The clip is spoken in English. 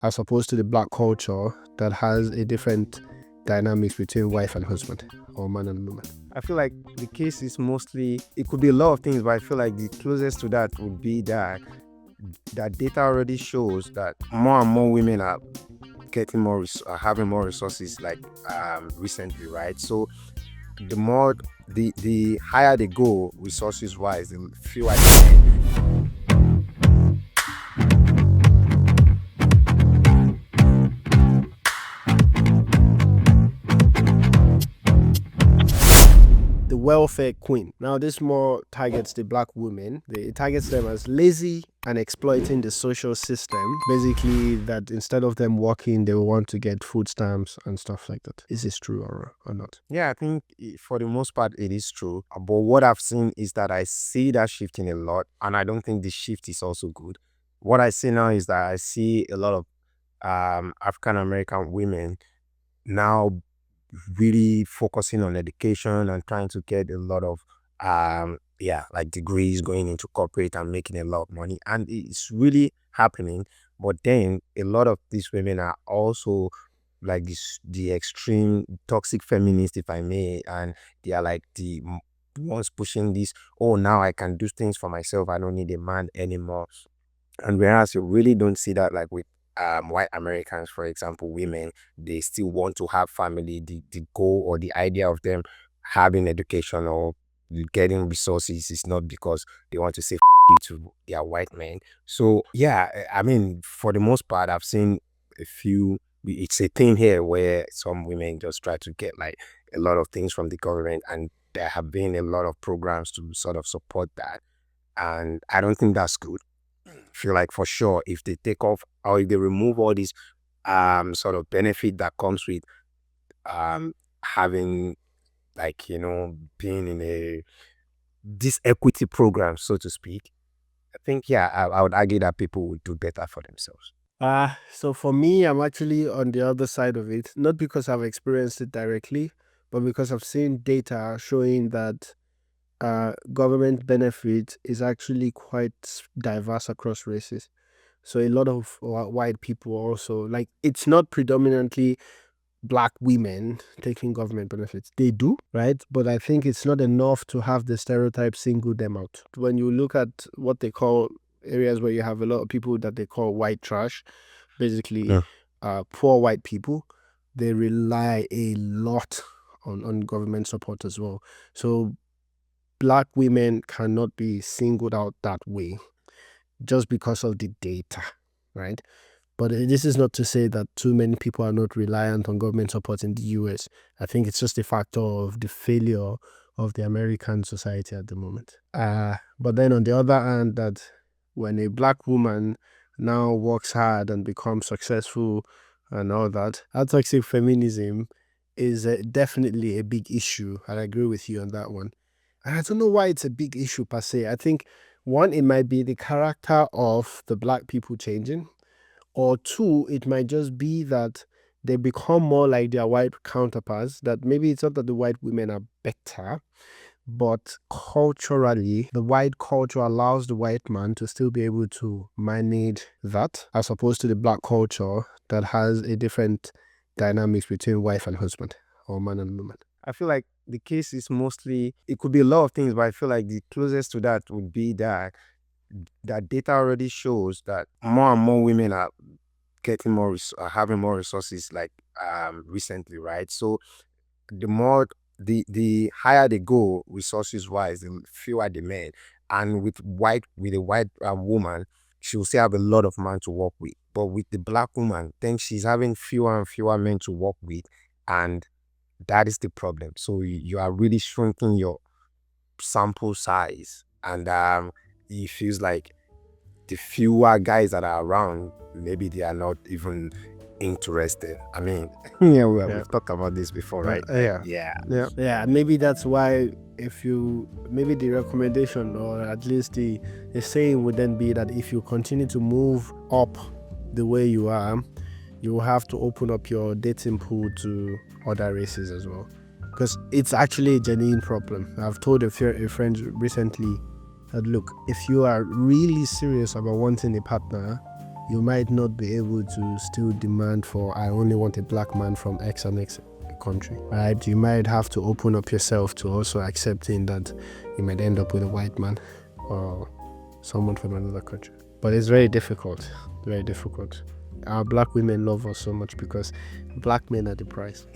as opposed to the black culture that has a different dynamics between wife and husband or man and woman? I feel like the case is mostly, it could be a lot of things, but I feel like the closest to that would be that data already shows that more and more women are getting more, are having more resources like recently, right? So the more, the higher they go resources wise, the fewer they get. The welfare queen. Now, this more targets the black women. It targets them as lazy and exploiting the social system. Basically, that instead of them working, they will want to get food stamps and stuff like that. Is this true or not? Yeah, I think for the most part it is true. But what I've seen is that I see that shifting a lot, and I don't think the shift is also good. What I see now is that I see a lot of African American women now really focusing on education and trying to get a lot of like degrees, going into corporate and making a lot of money, and it's really happening. But then a lot of these women are also like the extreme toxic feminists, if I may, and they are like the ones pushing this, oh, now I can do things for myself, I don't need a man anymore. And whereas you really don't see that like with white Americans, for example, women, they still want to have family. The goal or the idea of them having education or getting resources is not because they want to say you to their white men. So yeah, I mean, for the most part, I've seen a few. It's a thing here where some women just try to get like a lot of things from the government, and there have been a lot of programs to sort of support that. And I don't think that's good. Feel like for sure if they take off or if they remove all these sort of benefit that comes with having like being in a this equity program, so to speak, I think I would argue that people would do better for themselves. So for me, I'm actually on the other side of it, not because I've experienced it directly, but because I've seen data showing that government benefit is actually quite diverse across races. So a lot of white people also, like, it's not predominantly black women taking government benefits. They do, right? But I think it's not enough to have the stereotype single them out. When you look at what they call areas where you have a lot of people that they call white trash, basically poor white people, they rely a lot on government support as well. So black women cannot be singled out that way just because of the data, right? But this is not to say that too many people are not reliant on government support in the US. I think it's just a factor of the failure of the American society at the moment. But then on the other hand, that when a black woman now works hard and becomes successful and all that, toxic feminism is definitely a big issue. I agree with you on that one. And I don't know why it's a big issue per se. I think one, it might be the character of the black people changing, or two, it might just be that they become more like their white counterparts, that maybe it's not that the white women are better, but culturally, the white culture allows the white man to still be able to manage that, as opposed to the black culture that has a different dynamics between wife and husband or man and woman. I feel like the case is mostly, it could be a lot of things, but I feel like the closest to that would be that data already shows that more and more women are getting more, are having more resources like recently, right? So the more, the higher they go resources wise, the fewer the men. And with a white woman, she will still have a lot of men to work with. But with the black woman, then she's having fewer and fewer men to work with, and that is the problem. So you are really shrinking your sample size, and it feels like the fewer guys that are around, maybe they are not even interested. I mean, we've talked about this before, right? Yeah. Maybe that's why, maybe the recommendation, or at least the saying would then be that if you continue to move up the way you are, you will have to open up your dating pool to other races as well, because it's actually a genuine problem. I've told a friend recently that, look, if you are really serious about wanting a partner, you might not be able to still demand for, I only want a black man from X and X country, right? You might have to open up yourself to also accepting that you might end up with a white man or someone from another country. But it's very difficult, very difficult. Our black women love us so much because black men are the price.